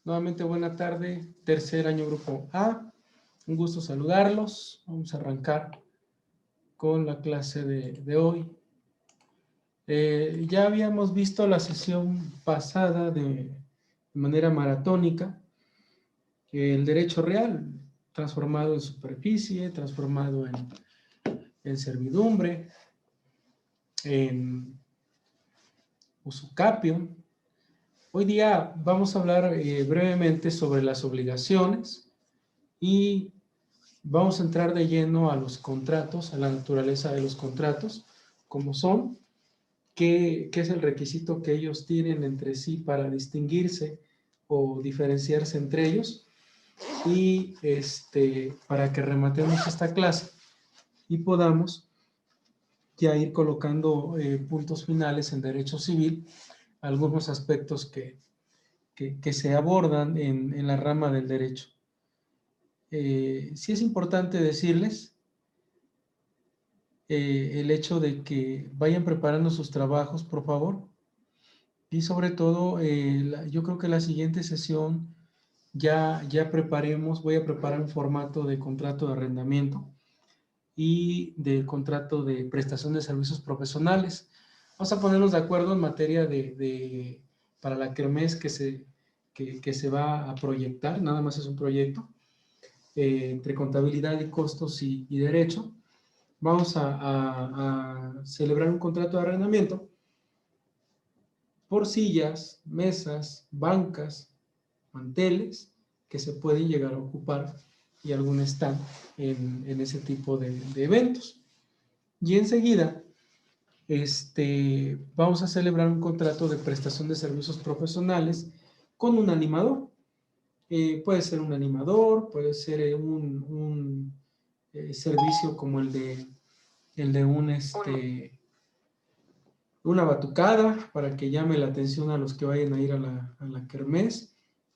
Nuevamente buena tarde, tercer año grupo A. Un gusto saludarlos. Vamos a arrancar con la clase de hoy. Ya habíamos visto la sesión pasada de manera maratónica el derecho real, transformado en superficie, transformado en servidumbre, en usucapio. Hoy día vamos a hablar brevemente sobre las obligaciones y vamos a entrar de lleno a los contratos, a la naturaleza de los contratos, cómo son, qué es el requisito que ellos tienen entre sí para distinguirse o diferenciarse entre ellos, y para que rematemos esta clase y podamos ya ir colocando puntos finales en derecho civil, algunos aspectos que se abordan en la rama del derecho. Sí es importante decirles el hecho de que vayan preparando sus trabajos, por favor. Y sobre todo, yo creo que la siguiente sesión ya preparemos, voy a preparar un formato de contrato de arrendamiento y de contrato de prestación de servicios profesionales. Vamos a ponernos de acuerdo en materia para la kermés que se va a proyectar, nada más es un proyecto, entre contabilidad y costos y derecho. Vamos a celebrar un contrato de arrendamiento por sillas, mesas, bancas, manteles que se pueden llegar a ocupar y algún stand en ese tipo de eventos. Y enseguida vamos a celebrar un contrato de prestación de servicios profesionales con un animador. Puede ser un animador, puede ser un servicio como el de una batucada para que llame la atención a los que vayan a ir a la kermés,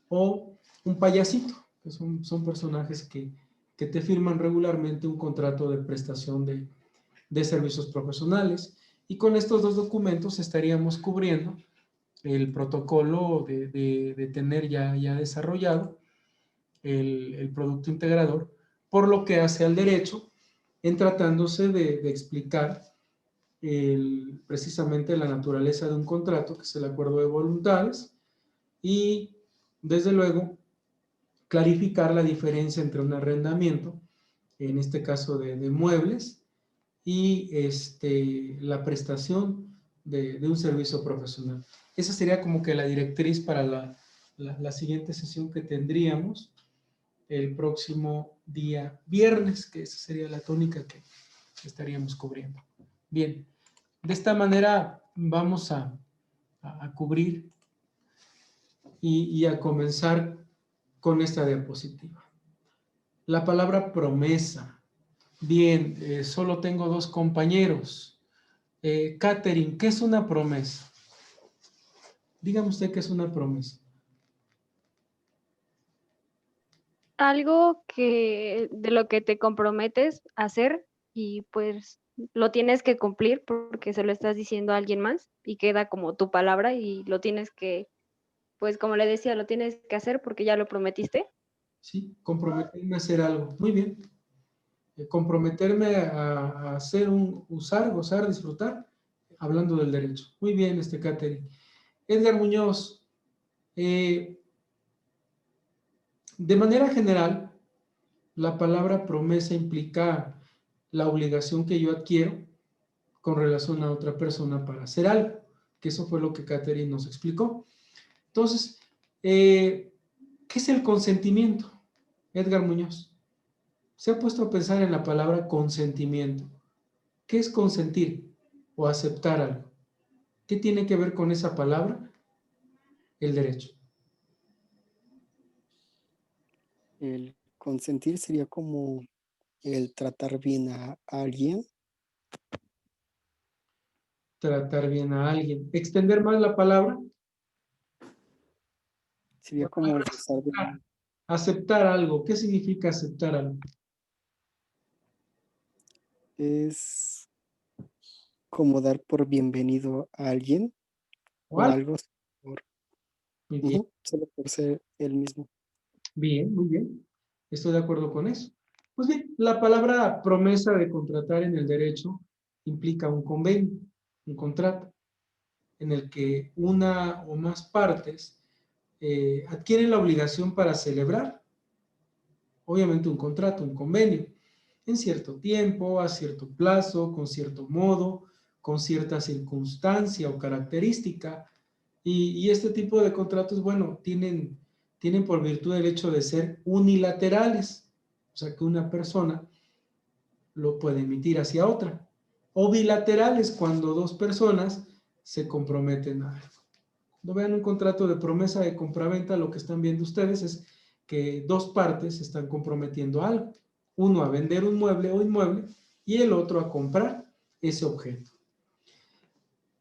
o un payasito, que son personajes que te firman regularmente un contrato de prestación de servicios profesionales. Y con estos dos documentos estaríamos cubriendo el protocolo de tener ya desarrollado el producto integrador, por lo que hace al derecho, en tratándose de explicar precisamente la naturaleza de un contrato, que es el acuerdo de voluntades, y desde luego clarificar la diferencia entre un arrendamiento, en este caso de muebles, y la prestación de un servicio profesional. Esa sería como que la directriz para la siguiente sesión que tendríamos el próximo día viernes, que esa sería la tónica que estaríamos cubriendo. Bien, de esta manera vamos a cubrir y a comenzar con esta diapositiva. La palabra promesa. Bien, solo tengo dos compañeros. Catherine, ¿qué es una promesa? Dígame usted qué es una promesa. Algo que de lo que te comprometes a hacer y pues lo tienes que cumplir porque se lo estás diciendo a alguien más y queda como tu palabra y lo tienes que, pues como le decía, lo tienes que hacer porque ya lo prometiste. Sí, comprometerme a hacer algo. Muy bien. Comprometerme a hacer usar, gozar, disfrutar, hablando del derecho. Muy bien, Catherine. Edgar Muñoz, de manera general, la palabra promesa implica la obligación que yo adquiero con relación a otra persona para hacer algo, que eso fue lo que Catherine nos explicó. Entonces, ¿qué es el consentimiento? Edgar Muñoz, se ha puesto a pensar en la palabra consentimiento. ¿Qué es consentir o aceptar algo? ¿Qué tiene que ver con esa palabra? El derecho. El consentir sería como el tratar bien a alguien. Tratar bien a alguien. Extender más la palabra. Sería La como palabra gozar de... aceptar. Aceptar algo. ¿Qué significa aceptar algo? Es como dar por bienvenido a alguien O o algo. algo. Por- Muy bien, Solo por ser el mismo. bien, muy bien. Estoy de acuerdo con eso. Pues bien, la palabra promesa de contratar en el derecho implica un convenio, un contrato, en el que una o más partes adquieren la obligación para celebrar, obviamente, un contrato, un convenio, en cierto tiempo, a cierto plazo, con cierto modo, con cierta circunstancia o característica. Y este tipo de contratos, bueno, tienen por virtud el hecho de ser unilaterales, o sea que una persona lo puede emitir hacia otra, o bilaterales cuando dos personas se comprometen a algo. Cuando vean un contrato de promesa de compraventa, lo que están viendo ustedes es que dos partes se están comprometiendo a algo, uno a vender un mueble o inmueble y el otro a comprar ese objeto.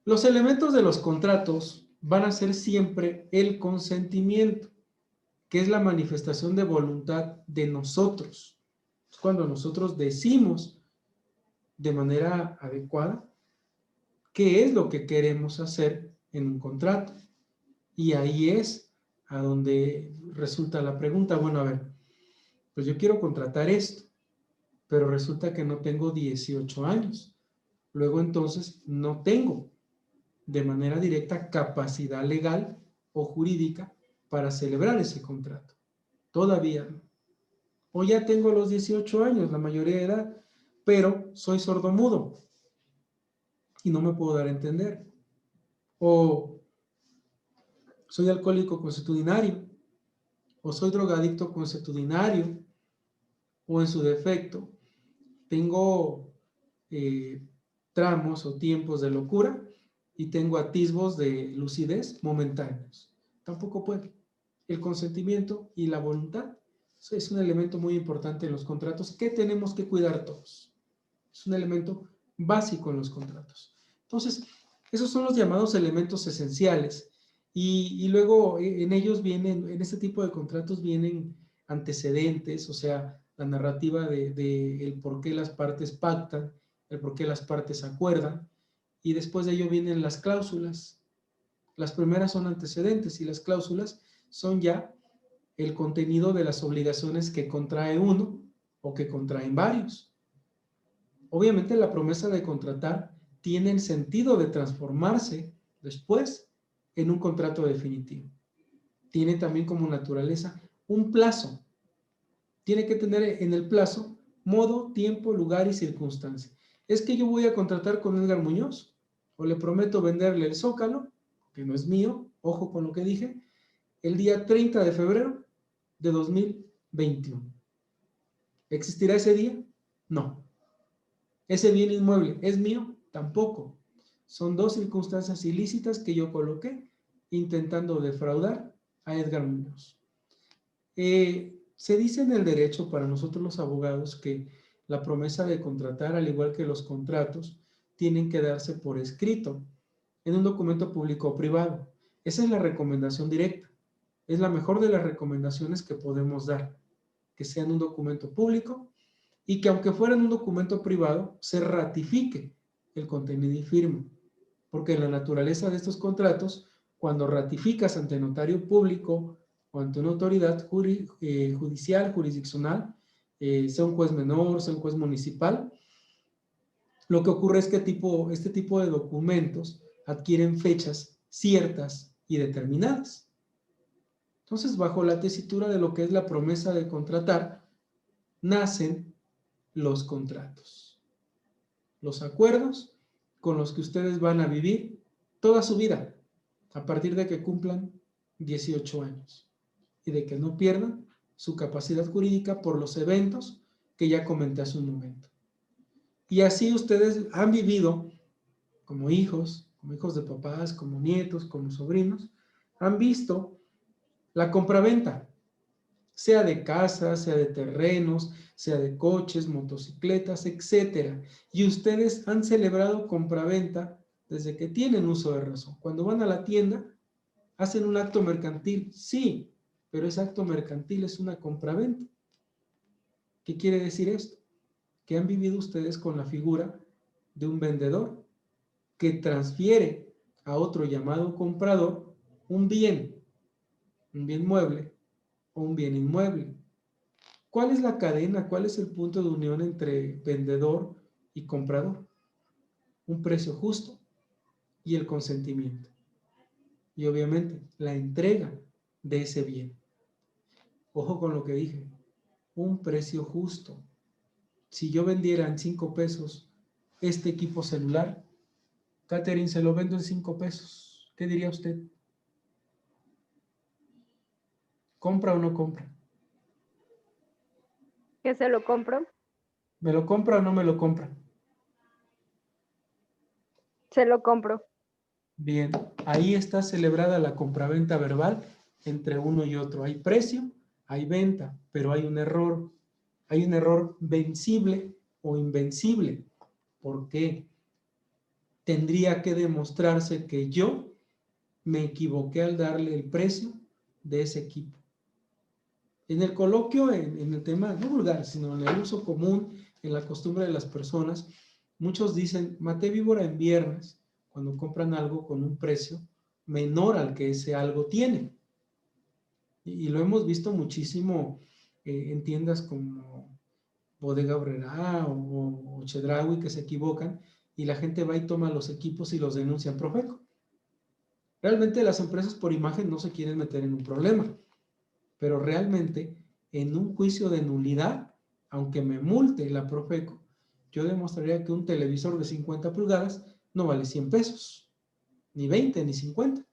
Los elementos de los contratos van a ser siempre el consentimiento, que es la manifestación de voluntad de nosotros. Es cuando nosotros decimos de manera adecuada qué es lo que queremos hacer en un contrato. Y ahí es a donde resulta la pregunta, bueno, a ver, pues yo quiero contratar esto, pero resulta que no tengo 18 años. Luego entonces no tengo de manera directa capacidad legal o jurídica para celebrar ese contrato. Todavía no. O ya tengo los 18 años, la mayoría de edad, pero soy sordomudo y no me puedo dar a entender. O soy alcohólico consuetudinario, o soy drogadicto consuetudinario, o en su defecto, tengo eh, tramos o tiempos de locura y tengo atisbos de lucidez momentáneos. Tampoco puedo. El consentimiento y la voluntad es un elemento muy importante en los contratos que tenemos que cuidar todos. Es un elemento básico en los contratos. Entonces, esos son los llamados elementos esenciales y luego en ellos vienen, en este tipo de contratos vienen antecedentes, o sea, la narrativa de el por qué las partes pactan, el por qué las partes acuerdan, y después de ello vienen las cláusulas. Las primeras son antecedentes y las cláusulas son ya el contenido de las obligaciones que contrae uno o que contraen varios. Obviamente la promesa de contratar tiene el sentido de transformarse después en un contrato definitivo. Tiene también como naturaleza un plazo. Tiene que tener en el plazo modo, tiempo, lugar y circunstancia. Es que yo voy a contratar con Edgar Muñoz o le prometo venderle el Zócalo, que no es mío, ojo con lo que dije, el día 30 de febrero de 2021. ¿Existirá ese día? No. ¿Ese bien inmueble es mío? Tampoco. Son dos circunstancias ilícitas que yo coloqué intentando defraudar a Edgar Muñoz. Se dice en el derecho para nosotros los abogados que la promesa de contratar, al igual que los contratos, tienen que darse por escrito en un documento público o privado. Esa es la recomendación directa. Es la mejor de las recomendaciones que podemos dar, que sea en un documento público y que aunque fuera en un documento privado, se ratifique el contenido y firma. Porque en la naturaleza de estos contratos, cuando ratificas ante notario público o ante una autoridad judicial, jurisdiccional, sea un juez menor, sea un juez municipal, lo que ocurre es que este tipo de documentos adquieren fechas ciertas y determinadas. Entonces, bajo la tesitura de lo que es la promesa de contratar, nacen los contratos, los acuerdos con los que ustedes van a vivir toda su vida a partir de que cumplan 18 años y de que no pierdan su capacidad jurídica por los eventos que ya comenté hace un momento. Y así ustedes han vivido como hijos de papás, como nietos, como sobrinos, han visto la compraventa, sea de casas, sea de terrenos, sea de coches, motocicletas, etcétera. Y ustedes han celebrado compraventa desde que tienen uso de razón. Cuando van a la tienda, hacen un acto mercantil, sí, pero ese acto mercantil es una compraventa. ¿Qué quiere decir esto? Que han vivido ustedes con la figura de un vendedor que transfiere a otro llamado comprador un bien un bien mueble o un bien inmueble. ¿Cuál es la cadena? ¿Cuál es el punto de unión entre vendedor y comprador? Un precio justo y el consentimiento. Y obviamente la entrega de ese bien. Ojo con lo que dije, un precio justo. Si yo vendiera en 5 pesos este equipo celular, Catherine, se lo vendo en 5 pesos. ¿Qué diría usted? ¿Compra o no compra? ¿Que se lo compro? ¿Me lo compra o no me lo compra? Se lo compro. Bien, ahí está celebrada la compraventa verbal entre uno y otro. Hay precio, hay venta, pero hay un error. Hay un error vencible o invencible. ¿Por qué? Tendría que demostrarse que yo me equivoqué al darle el precio de ese equipo. En el coloquio, en el tema no vulgar, sino en el uso común, en la costumbre de las personas, muchos dicen, maté víbora en viernes, cuando compran algo con un precio menor al que ese algo tiene. Y lo hemos visto muchísimo en tiendas como Bodega Aurrerá o Chedraui, que se equivocan y la gente va y toma los equipos y los denuncia en Profeco. Realmente las empresas por imagen no se quieren meter en un problema, pero realmente en un juicio de nulidad, aunque me multe la Profeco, yo demostraría que un televisor de 50 pulgadas no vale 100 pesos, ni 20, ni 50,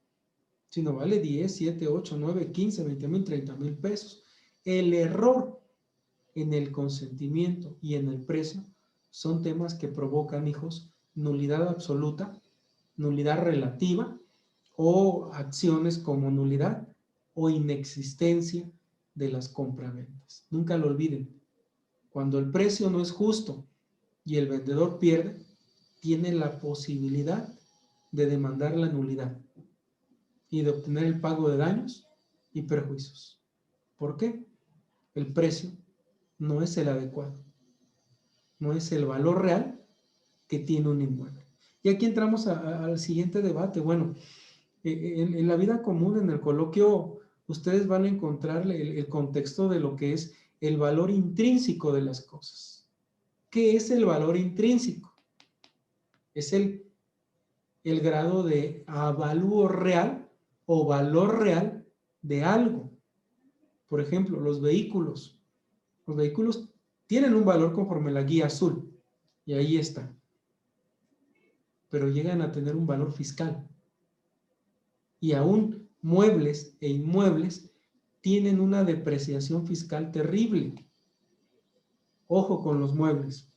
sino vale 10, 7, 8, 9, 15, 20 mil, 30 mil pesos. El error en el consentimiento y en el precio son temas que provocan, hijos, nulidad absoluta, nulidad relativa o acciones como nulidad o inexistencia de las compraventas. Nunca lo olviden. Cuando el precio no es justo y el vendedor pierde, tiene la posibilidad de demandar la nulidad y de obtener el pago de daños y perjuicios. ¿Por qué? El precio no es el adecuado, no es el valor real que tiene un inmueble. Y aquí entramos al siguiente debate. Bueno, en la vida común, en el coloquio, ustedes van a encontrar el contexto de lo que es el valor intrínseco de las cosas. ¿Qué es el valor intrínseco? Es el grado de avalúo real o valor real de algo. Por ejemplo, los vehículos. Los vehículos tienen un valor conforme la guía azul, y ahí está. Pero llegan a tener un valor fiscal. Y aún muebles e inmuebles tienen una depreciación fiscal terrible. Ojo con los muebles.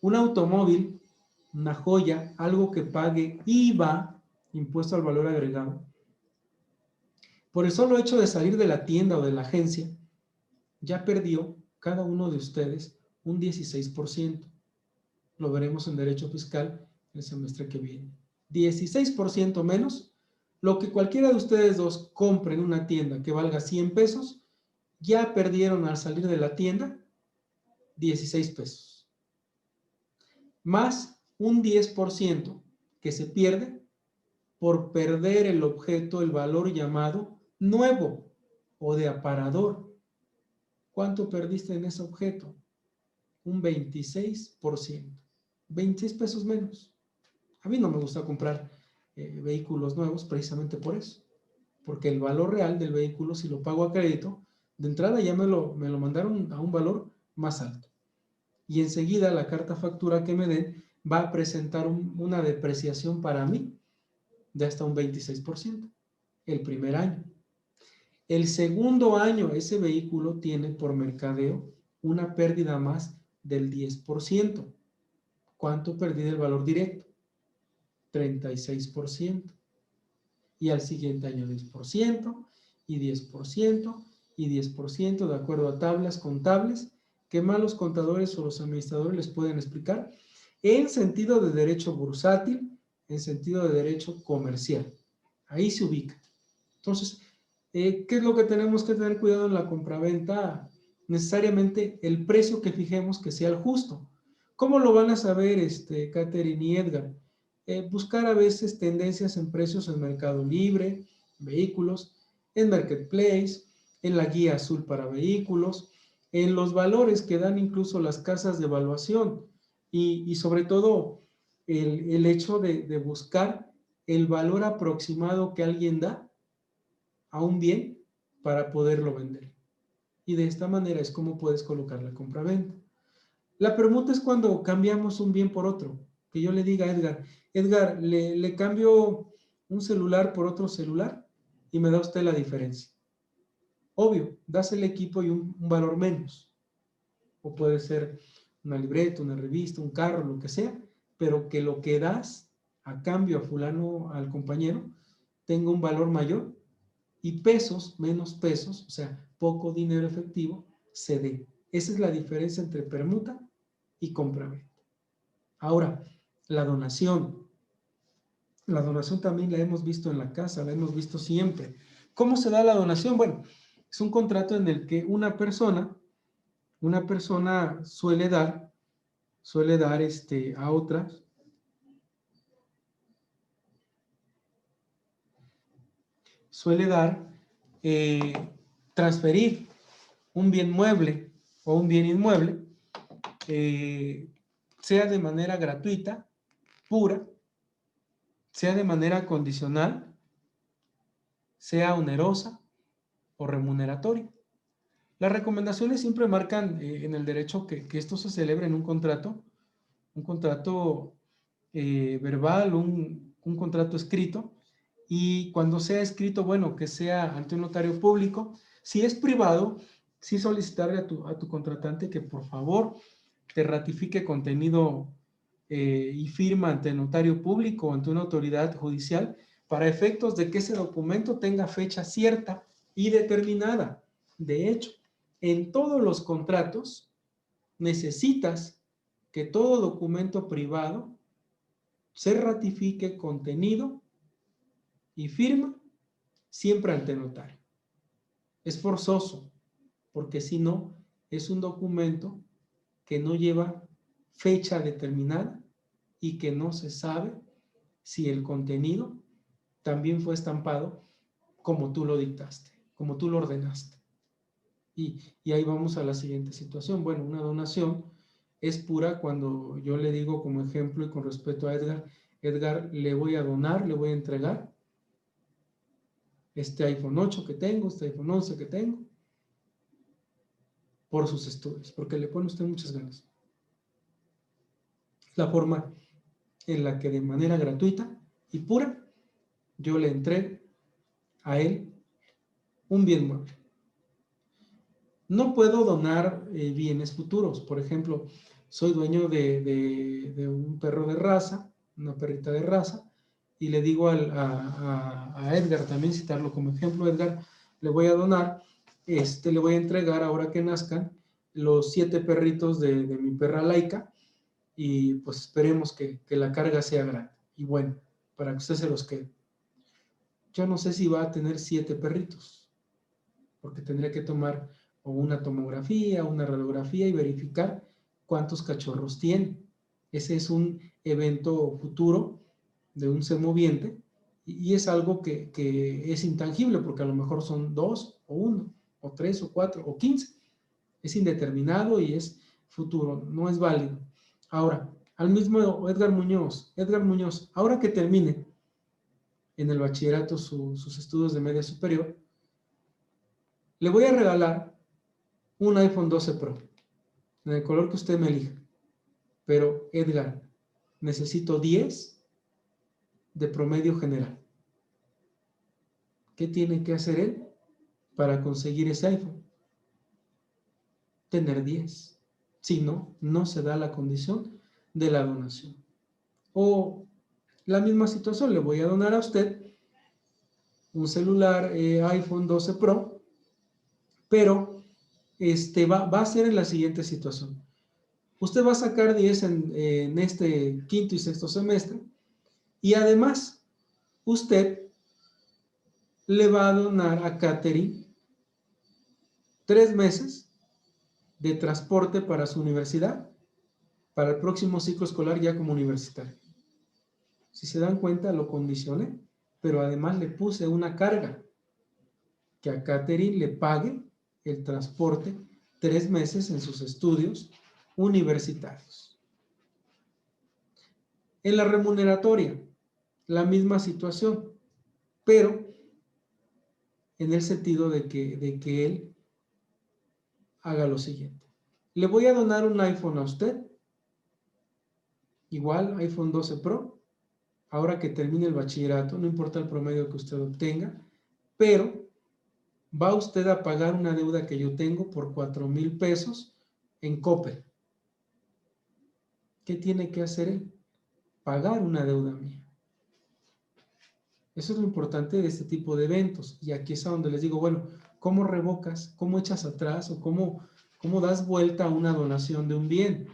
Un automóvil, una joya, algo que pague IVA, impuesto al valor agregado, por el solo hecho de salir de la tienda o de la agencia, ya perdió cada uno de ustedes un 16%. Lo veremos en derecho fiscal el semestre que viene. 16% menos lo que cualquiera de ustedes dos compre en una tienda que valga 100 pesos, ya perdieron al salir de la tienda 16 pesos. Más un 10% que se pierde por perder el objeto, el valor llamado nuevo o de aparador. ¿Cuánto perdiste en ese objeto? Un 26%. 26 pesos menos. A mí no me gusta comprar vehículos nuevos precisamente por eso. Porque el valor real del vehículo, si lo pago a crédito, de entrada ya me lo mandaron a un valor más alto. Y enseguida la carta factura que me den va a presentar una depreciación para mí de hasta un 26%. El primer año. El segundo año ese vehículo tiene por mercadeo una pérdida más del 10%. ¿Cuánto perdí del valor directo? 36%. Y al siguiente año 10%, y 10%, y 10%, de acuerdo a tablas contables que más los contadores o los administradores les pueden explicar, en sentido de derecho bursátil, en sentido de derecho comercial. Ahí se ubica. Entonces, ¿qué es lo que tenemos que tener cuidado en la compraventa? Necesariamente el precio que fijemos que sea el justo. ¿Cómo lo van a saber, Catherine y Edgar? Buscar a veces tendencias en precios en Mercado Libre, vehículos, en Marketplace, en la guía azul para vehículos, en los valores que dan incluso las casas de evaluación y sobre todo el hecho de buscar el valor aproximado que alguien da a un bien para poderlo vender. Y de esta manera es como puedes colocar la compraventa. La permuta es cuando cambiamos un bien por otro. Que yo le diga a Edgar, Edgar, le cambio un celular por otro celular y me da usted la diferencia. Obvio, das el equipo y un valor menos. O puede ser una libreta, una revista, un carro, lo que sea, pero que lo que das a cambio a fulano, al compañero, tenga un valor mayor y pesos, menos pesos, o sea, poco dinero efectivo, se dé. Esa es la diferencia entre permuta y compraventa. Ahora, la donación. La donación también la hemos visto en la casa, la hemos visto siempre. ¿Cómo se da la donación? Bueno, es un contrato en el que una persona suele dar a otra, transferir un bien mueble o un bien inmueble, sea de manera gratuita, pura, sea de manera condicional, sea onerosa o remuneratoria. Las recomendaciones siempre marcan en el derecho que esto se celebre en un contrato verbal, un contrato escrito, y cuando sea escrito, bueno, que sea ante un notario público. Si es privado, sí solicitarle a tu contratante que por favor te ratifique contenido y firma ante el notario público o ante una autoridad judicial para efectos de que ese documento tenga fecha cierta y determinada. De hecho, en todos los contratos necesitas que todo documento privado se ratifique contenido y firma siempre ante notario. Es forzoso, porque si no, es un documento que no lleva fecha determinada y que no se sabe si el contenido también fue estampado como tú lo dictaste, como tú lo ordenaste. Y ahí vamos a la siguiente situación. Bueno, una donación es pura cuando yo le digo como ejemplo y con respeto a Edgar, Edgar, le voy a donar, le voy a entregar este iPhone 8 que tengo, este iPhone 11 que tengo, por sus estudios, porque le pone usted muchas ganas. La forma en la que de manera gratuita y pura yo le entrego a él un bien mueble. No puedo donar bienes futuros. Por ejemplo, soy dueño de un perro de raza, una perrita de raza, y le digo a Edgar, también citarlo como ejemplo, Edgar, le voy a donar, le voy a entregar ahora que nazcan los 7 perritos de mi perra Laika, y pues esperemos que la carga sea grande y bueno, para que usted se los quede. Yo no sé si va a tener 7 perritos, porque tendría que tomar o una tomografía, una radiografía y verificar cuántos cachorros tiene. Ese es un evento futuro de un ser moviente y es algo que es intangible, porque a lo mejor son 2 o 1 o 3 o 4 o 15. Es indeterminado y es futuro, no es válido. Ahora, al mismo Edgar Muñoz, ahora que termine en el bachillerato sus estudios de media superior, le voy a regalar un iPhone 12 Pro, en el color que usted me elija. Pero, Edgar, necesito 10 de promedio general. ¿Qué tiene que hacer él para conseguir ese iPhone? Tener 10. Si no, no se da la condición de la donación. O la misma situación, le voy a donar a usted un celular iPhone 12 Pro, pero va a ser en la siguiente situación. Usted va a sacar 10 en este quinto y sexto semestre y además usted le va a donar a Katherine 3 meses de transporte para su universidad, para el próximo ciclo escolar ya como universitario. Si se dan cuenta, lo condicioné, pero además le puse una carga. que a Catherine le pague el transporte 3 meses en sus estudios universitarios. En la remuneratoria, la misma situación, pero en el sentido de que él haga lo siguiente. Le voy a donar un iPhone a usted, igual iPhone 12 Pro, ahora que termine el bachillerato, no importa el promedio que usted obtenga, pero va usted a pagar una deuda que yo tengo por 4,000 pesos en Coppel. ¿Qué tiene que hacer él? Pagar una deuda mía. Eso es lo importante de este tipo de eventos. Y aquí es a donde les digo, bueno, ¿cómo revocas? ¿Cómo echas atrás? ¿O cómo das vuelta a una donación de un bien?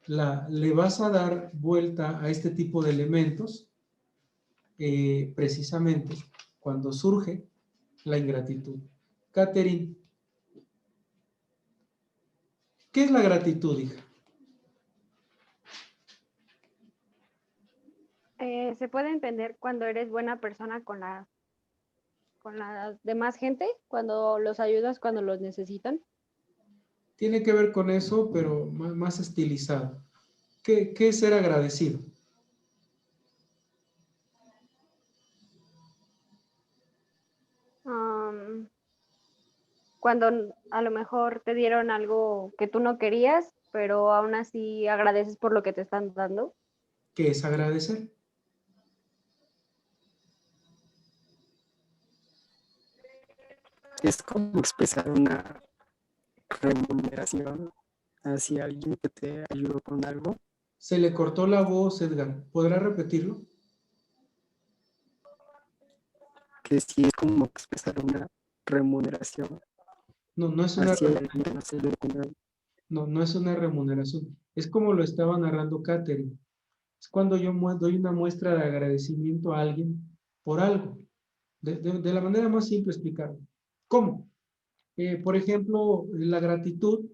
Le vas a dar vuelta a este tipo de elementos precisamente cuando surge la ingratitud. Catherine, ¿qué es la gratitud, hija? Se puede entender cuando eres buena persona con la demás gente, cuando los ayudas cuando los necesitan. Tiene que ver con eso, pero más estilizado. ¿Qué es ser agradecido? Cuando a lo mejor te dieron algo que tú no querías, pero aún así agradeces por lo que te están dando. ¿Qué es agradecer? Es como expresar una remuneración hacia alguien que te ayudó con algo. Se le cortó la voz, Edgar. ¿Podrá repetirlo? Que sí es como expresar una remuneración No, no es una hacia alguien que nos ayudó con algo. no es una remuneración. Es como lo estaba narrando Catherine. Es cuando yo doy una muestra de agradecimiento a alguien por algo. De la manera más simple explicarlo. ¿Cómo? Por ejemplo, la gratitud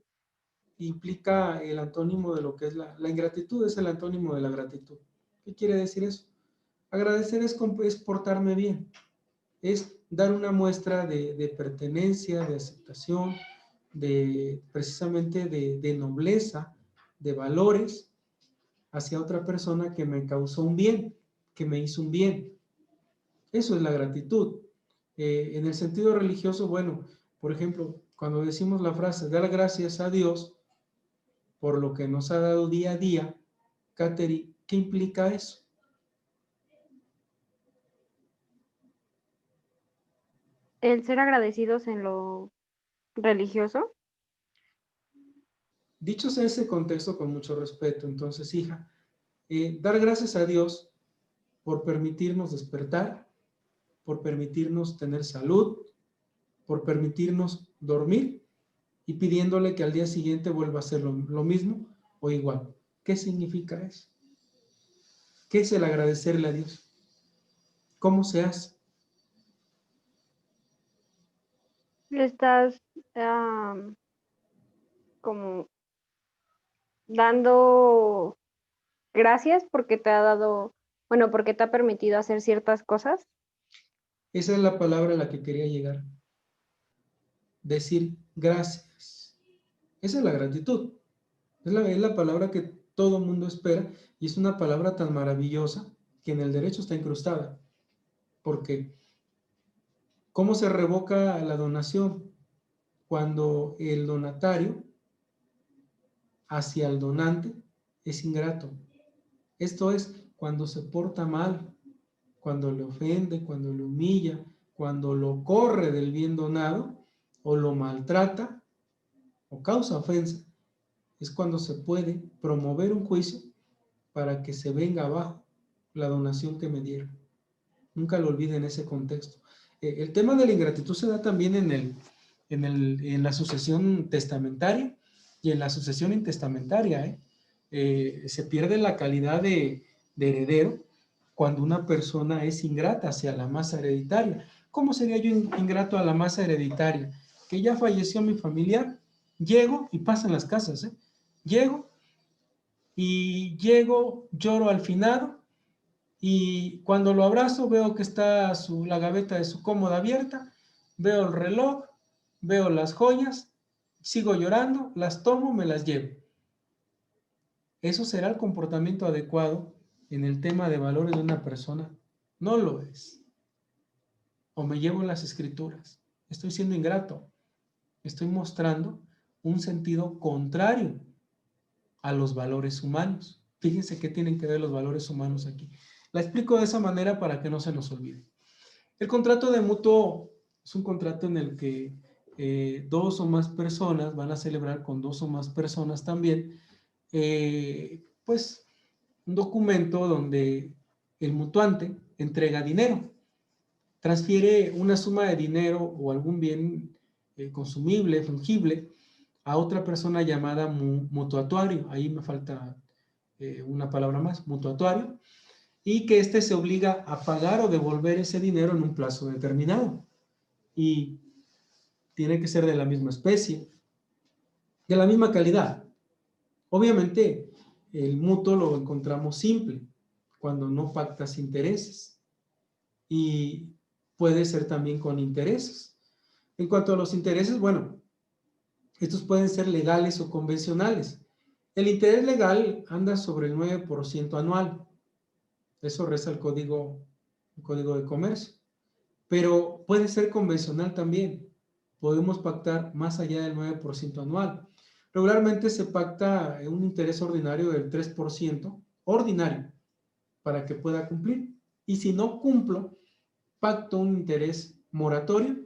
implica el antónimo de lo que es la ingratitud, es el antónimo de la gratitud. ¿Qué quiere decir eso? Agradecer es portarme bien, es dar una muestra de pertenencia, de aceptación, precisamente de nobleza, de valores hacia otra persona que me causó un bien, que me hizo un bien. Eso es la gratitud. En el sentido religioso, bueno, por ejemplo, cuando decimos la frase, dar gracias a Dios por lo que nos ha dado día a día, Kateri, ¿qué implica eso? El ser agradecidos en lo religioso. Dichos en ese contexto con mucho respeto, entonces, hija, dar gracias a Dios por permitirnos despertar, por permitirnos tener salud, por permitirnos dormir y pidiéndole que al día siguiente vuelva a hacer lo mismo o igual. ¿Qué significa eso? ¿Qué es el agradecerle a Dios? ¿Cómo se hace? Le estás como dando gracias porque te ha dado, bueno, porque te ha permitido hacer ciertas cosas. Esa es la palabra a la que quería llegar. Decir gracias. Esa es la gratitud. Es la palabra que todo mundo espera y es una palabra tan maravillosa que en el derecho está incrustada. Porque, ¿cómo se revoca la donación? Cuando el donatario hacia el donante es ingrato. Esto es cuando se porta mal, cuando le ofende, cuando le humilla, cuando lo corre del bien donado o lo maltrata o causa ofensa. Es cuando se puede promover un juicio para que se venga abajo la donación que me dieron. Nunca lo olviden en ese contexto. El tema de la ingratitud se da también en la sucesión testamentaria y en la sucesión intestamentaria. Se pierde la calidad de heredero cuando una persona es ingrata hacia la masa hereditaria. ¿Cómo sería yo ingrato a la masa hereditaria? Que ya falleció mi familiar, llego y pasan las casas. Llego, lloro al finado y cuando lo abrazo veo que está la gaveta de su cómoda abierta Veo el reloj, veo las joyas, sigo llorando, las tomo, me las llevo. ¿Eso será el comportamiento adecuado en el tema de valores de una persona? No lo es. O me llevo las escrituras. Estoy siendo ingrato. Estoy mostrando un sentido contrario a los valores humanos. Fíjense qué tienen que ver los valores humanos aquí. La explico de esa manera para que no se nos olvide. El contrato de mutuo es un contrato en el que dos o más personas van a celebrar con dos o más personas también, pues un documento donde el mutuante entrega dinero, transfiere una suma de dinero o algún bien consumible, fungible, a otra persona llamada mutuatario. Ahí me falta una palabra más, mutuatario, y que éste se obliga a pagar o devolver ese dinero en un plazo determinado. Y tiene que ser de la misma especie, de la misma calidad. Obviamente, el mutuo lo encontramos simple, cuando no pactas intereses. Y puede ser también con intereses. En cuanto a los intereses, bueno, estos pueden ser legales o convencionales. El interés legal anda sobre el 9% anual. Eso reza el código de comercio. Pero puede ser convencional también. Podemos pactar más allá del 9% anual. Regularmente se pacta un interés ordinario del 3%, ordinario, para que pueda cumplir. Y si no cumplo, pacto un interés moratorio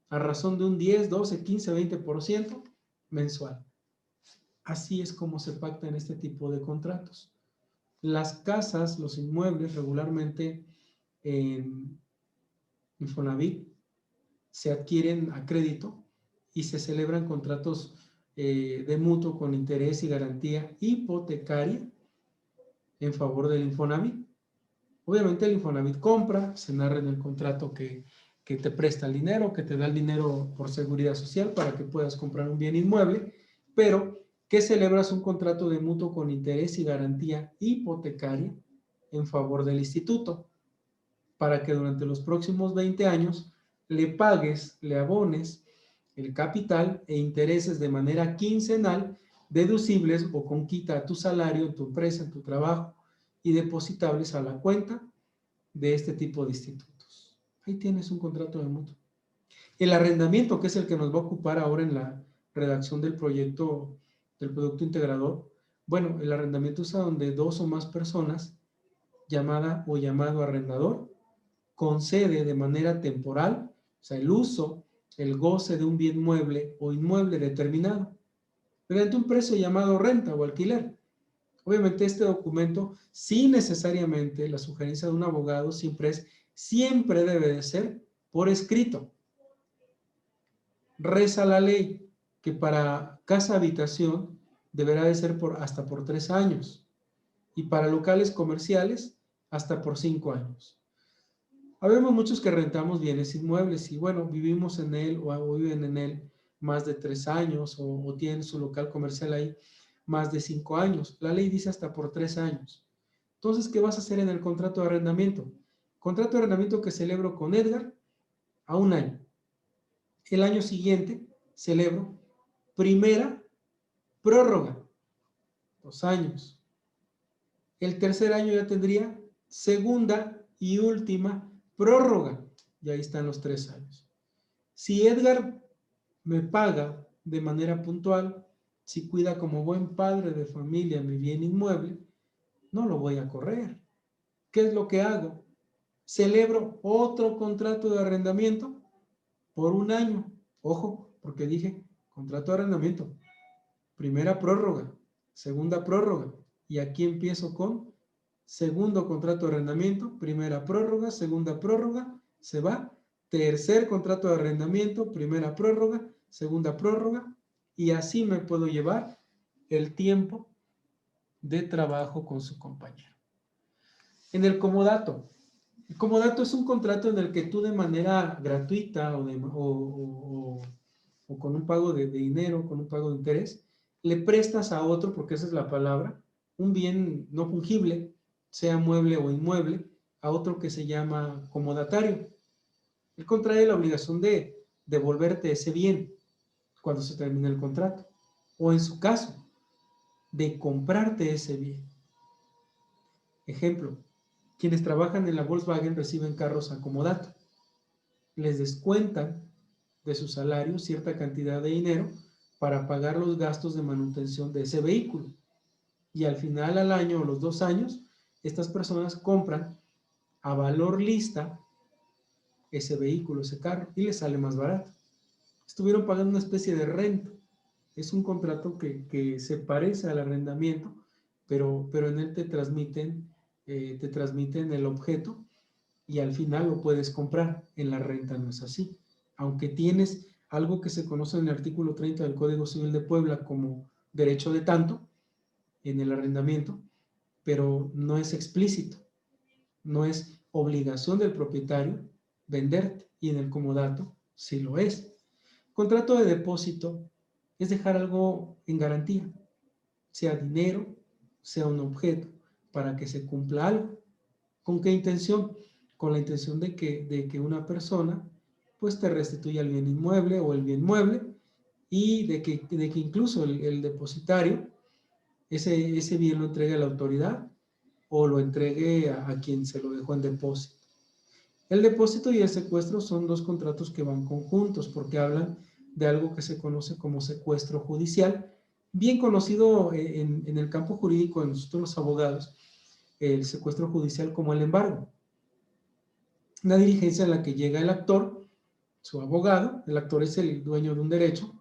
a razón de un 10, 12, 15, 20% mensual. Así es como se pacta en este tipo de contratos. Las casas, los inmuebles, regularmente en Infonavit se adquieren a crédito y se celebran contratos de mutuo con interés y garantía hipotecaria en favor del Infonavit. Obviamente el Infonavit compra, se narra en el contrato que te presta el dinero, que te da el dinero por seguridad social para que puedas comprar un bien inmueble, pero que celebras un contrato de mutuo con interés y garantía hipotecaria en favor del instituto, para que durante los próximos 20 años le pagues, le abones el capital e intereses de manera quincenal, deducibles o con quita a tu salario, en tu empresa, en tu trabajo, y depositables a la cuenta de este tipo de institutos. Ahí tienes un contrato de mutuo. El arrendamiento, que es el que nos va a ocupar ahora en la redacción del proyecto del producto integrador, bueno, el arrendamiento es a donde dos o más personas, llamada o llamado arrendador, concede de manera temporal, o sea, el uso, el goce de un bien mueble o inmueble determinado, mediante un precio llamado renta o alquiler. Obviamente este documento, sí necesariamente la sugerencia de un abogado siempre debe de ser por escrito. Reza la ley que para casa habitación deberá de ser hasta por 3 años y para locales comerciales hasta por 5 años. Habemos muchos que rentamos bienes inmuebles y bueno, vivimos en él o viven en él más de 3 años o tienen su local comercial ahí más de 5 años. La ley dice hasta por 3 años. Entonces, ¿qué vas a hacer en el contrato de arrendamiento? Contrato de arrendamiento que celebro con Edgar a 1 año. El año siguiente celebro primera prórroga, 2 años. El tercer año ya tendría segunda y última prórroga. Y ahí están los 3 años. Si Edgar me paga de manera puntual, si cuida como buen padre de familia mi bien inmueble, no lo voy a correr. ¿Qué es lo que hago? Celebro otro contrato de arrendamiento por 1 año. Ojo, porque dije contrato de arrendamiento. Primera prórroga, segunda prórroga. Y aquí empiezo con segundo contrato de arrendamiento, primera prórroga, segunda prórroga, se va. Tercer contrato de arrendamiento, primera prórroga, segunda prórroga. Y así me puedo llevar el tiempo de trabajo con su compañero. En el comodato. El comodato es un contrato en el que tú de manera gratuita o con un pago de dinero, con un pago de interés, le prestas a otro, porque esa es la palabra, un bien no fungible, sea mueble o inmueble, a otro que se llama comodatario. Él contrae la obligación de devolverte ese bien cuando se termine el contrato. O en su caso, de comprarte ese bien. Ejemplo, quienes trabajan en la Volkswagen reciben carros a comodato. Les descuentan de su salario cierta cantidad de dinero para pagar los gastos de manutención de ese vehículo. Y al final, al año o los 2 años, estas personas compran a valor lista ese vehículo, ese carro, y les sale más barato. Estuvieron pagando una especie de renta. Es un contrato que se parece al arrendamiento, pero en él te transmiten el objeto y al final lo puedes comprar. En la renta no es así. Aunque tienes algo que se conoce en el artículo 30 del Código Civil de Puebla como derecho de tanto en el arrendamiento, pero no es explícito. No es obligación del propietario venderte, y en el comodato sí lo es. Contrato de depósito es dejar algo en garantía, sea dinero, sea un objeto, para que se cumpla algo. ¿Con qué intención? Con la intención de que una persona pues te restituya el bien inmueble o el bien mueble, y de que incluso el depositario ese bien lo entregue a la autoridad o lo entregue a quien se lo dejó en depósito. El depósito y el secuestro son 2 contratos que van conjuntos porque hablan de algo que se conoce como secuestro judicial, bien conocido en el campo jurídico de nosotros los abogados, el secuestro judicial como el embargo. Una diligencia en la que llega el actor, su abogado, el actor es el dueño de un derecho,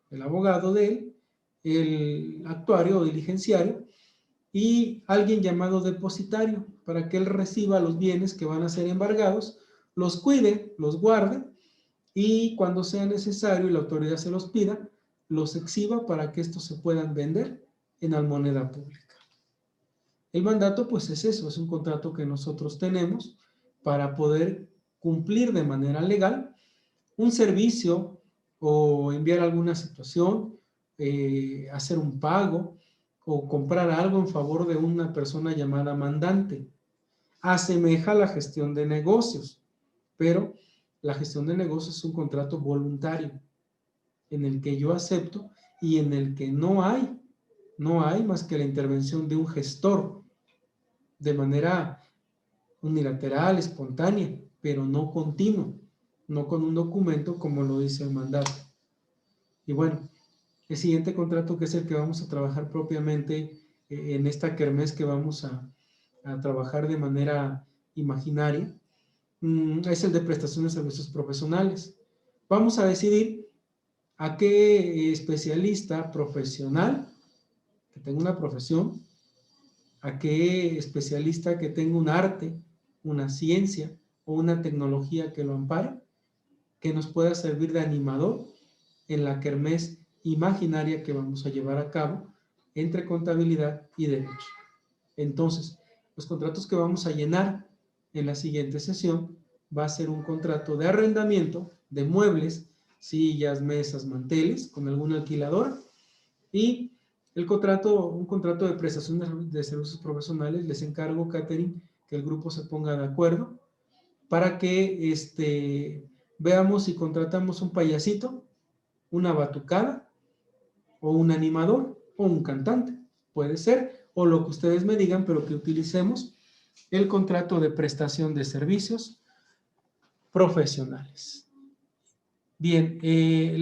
el abogado de él, el actuario o diligenciario, y alguien llamado depositario, para que él reciba los bienes que van a ser embargados, los cuide, los guarde, y cuando sea necesario y la autoridad se los pida, los exhiba para que estos se puedan vender en almoneda pública. El mandato pues es eso, es un contrato que nosotros tenemos para poder cumplir de manera legal un servicio o enviar alguna situación, hacer un pago o comprar algo en favor de una persona llamada mandante. Asemeja la gestión de negocios, pero la gestión de negocios es un contrato voluntario en el que yo acepto y en el que no hay más que la intervención de un gestor de manera unilateral, espontánea, pero no continua, no con un documento como lo dice el mandato. Y bueno, el siguiente contrato, que es el que vamos a trabajar propiamente en esta kermés que vamos a trabajar de manera imaginaria, es el de prestación de servicios profesionales. Vamos a decidir a qué especialista profesional que tenga una profesión, a qué especialista que tenga un arte, una ciencia o una tecnología que lo ampare, que nos pueda servir de animador en la kermés imaginaria que vamos a llevar a cabo entre contabilidad y derecho. Entonces, los contratos que vamos a llenar en la siguiente sesión va a ser un contrato de arrendamiento de muebles, sillas, mesas, manteles con alguna alquiladora, y un contrato de prestación de servicios profesionales. Les encargo, Catherine, que el grupo se ponga de acuerdo para que veamos si contratamos un payasito, una batucada, o un animador, o un cantante, puede ser, o lo que ustedes me digan, pero que utilicemos el contrato de prestación de servicios profesionales. Bien,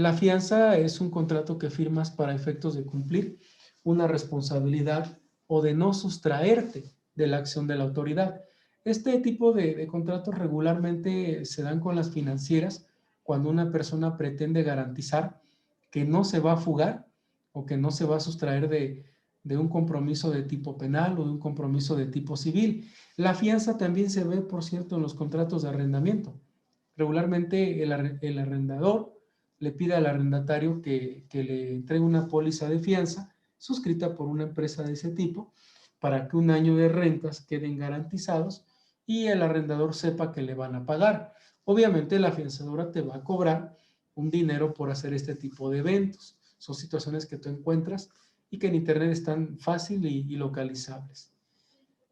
la fianza es un contrato que firmas para efectos de cumplir una responsabilidad o de no sustraerte de la acción de la autoridad. Este tipo de contratos regularmente se dan con las financieras cuando una persona pretende garantizar que no se va a fugar o que no se va a sustraer de un compromiso de tipo penal o de un compromiso de tipo civil. La fianza también se ve, por cierto, en los contratos de arrendamiento. Regularmente el arrendador le pide al arrendatario que le entregue una póliza de fianza suscrita por una empresa de ese tipo para que un año de rentas queden garantizados y el arrendador sepa que le van a pagar. Obviamente la fianzadora te va a cobrar un dinero por hacer este tipo de eventos. Son situaciones que tú encuentras y que en internet están fácil y localizables.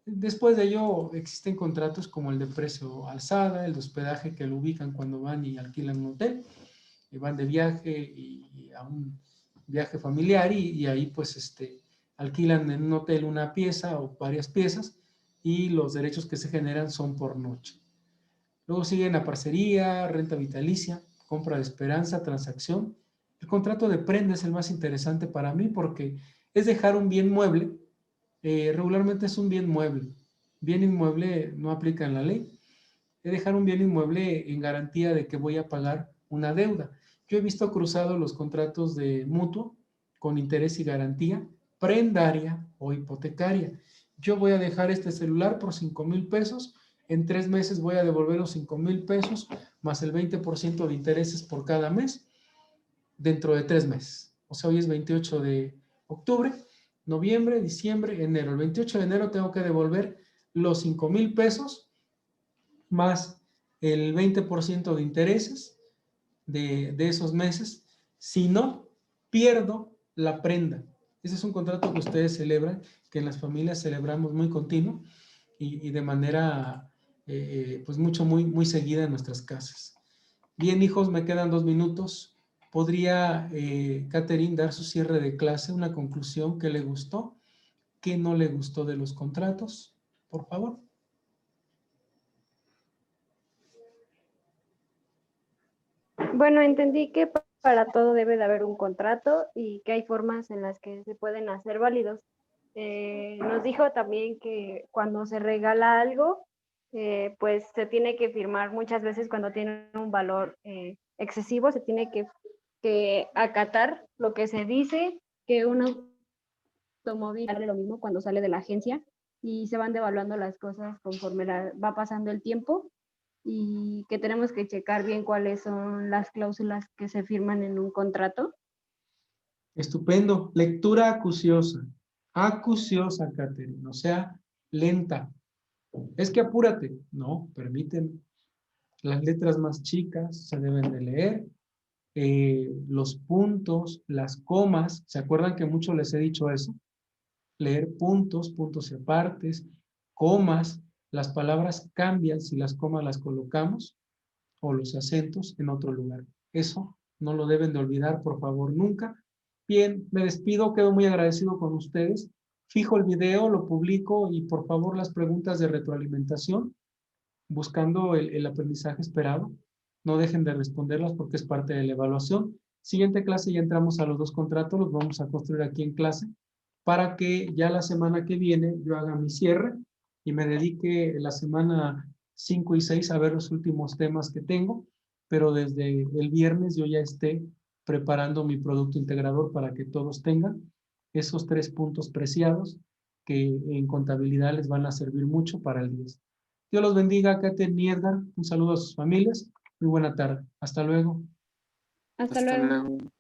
Después de ello existen contratos como el de precio alzada, el de hospedaje que lo ubican cuando van y alquilan un hotel, y van de viaje y a un viaje familiar y ahí pues alquilan en un hotel una pieza o varias piezas y los derechos que se generan son por noche. Luego siguen la parcería, renta vitalicia, compra de esperanza, transacción. El contrato de prenda es el más interesante para mí porque es dejar un bien mueble. Regularmente es un bien mueble. Bien inmueble no aplica en la ley. Es dejar un bien inmueble en garantía de que voy a pagar una deuda. Yo he visto cruzados los contratos de mutuo con interés y garantía, prendaria o hipotecaria. Yo voy a dejar este celular por 5,000 pesos, en 3 meses voy a devolver los 5,000 pesos más el 20% de intereses por cada mes dentro de 3 meses. O sea, hoy es 28 de octubre, noviembre, diciembre, enero. El 28 de enero tengo que devolver los 5,000 pesos más el 20% de intereses de esos meses. Si no, pierdo la prenda. Ese es un contrato que ustedes celebran, que en las familias celebramos muy continuo y de manera pues muy seguida en nuestras casas. Bien, hijos, me quedan 2 minutos. ¿Podría Catherine dar su cierre de clase, una conclusión que le gustó, que no le gustó de los contratos? Por favor. Bueno, entendí que para todo debe de haber un contrato y que hay formas en las que se pueden hacer válidos. Nos dijo también que cuando se regala algo, pues se tiene que firmar muchas veces cuando tiene un valor excesivo, se tiene que acatar lo que se dice, que un automóvil vale lo mismo cuando sale de la agencia y se van devaluando las cosas conforme va pasando el tiempo y que tenemos que checar bien cuáles son las cláusulas que se firman en un contrato. Estupendo. Lectura acuciosa. Acuciosa, Catherine. O sea, lenta. Es que apúrate. No, permíteme. Las letras más chicas se deben de leer. Los puntos, las comas. ¿Se acuerdan que mucho les he dicho eso? Leer puntos, puntos y apartes, comas. Las palabras cambian si las comas las colocamos o los acentos en otro lugar. Eso no lo deben de olvidar, por favor, nunca. Bien, me despido, quedo muy agradecido con ustedes. Fijo el video, lo publico y por favor las preguntas de retroalimentación, buscando el aprendizaje esperado. No dejen de responderlas porque es parte de la evaluación. Siguiente clase ya entramos a los 2 contratos, los vamos a construir aquí en clase para que ya la semana que viene yo haga mi cierre y me dedique la semana 5 y 6 a ver los últimos temas que tengo, pero desde el viernes yo ya esté preparando mi producto integrador para que todos tengan esos 3 puntos preciados que en contabilidad les van a servir mucho para el 10. Dios los bendiga, Catherine y Edgar. Un saludo a sus familias. Muy buena tarde. Hasta luego. Hasta Hasta luego. luego.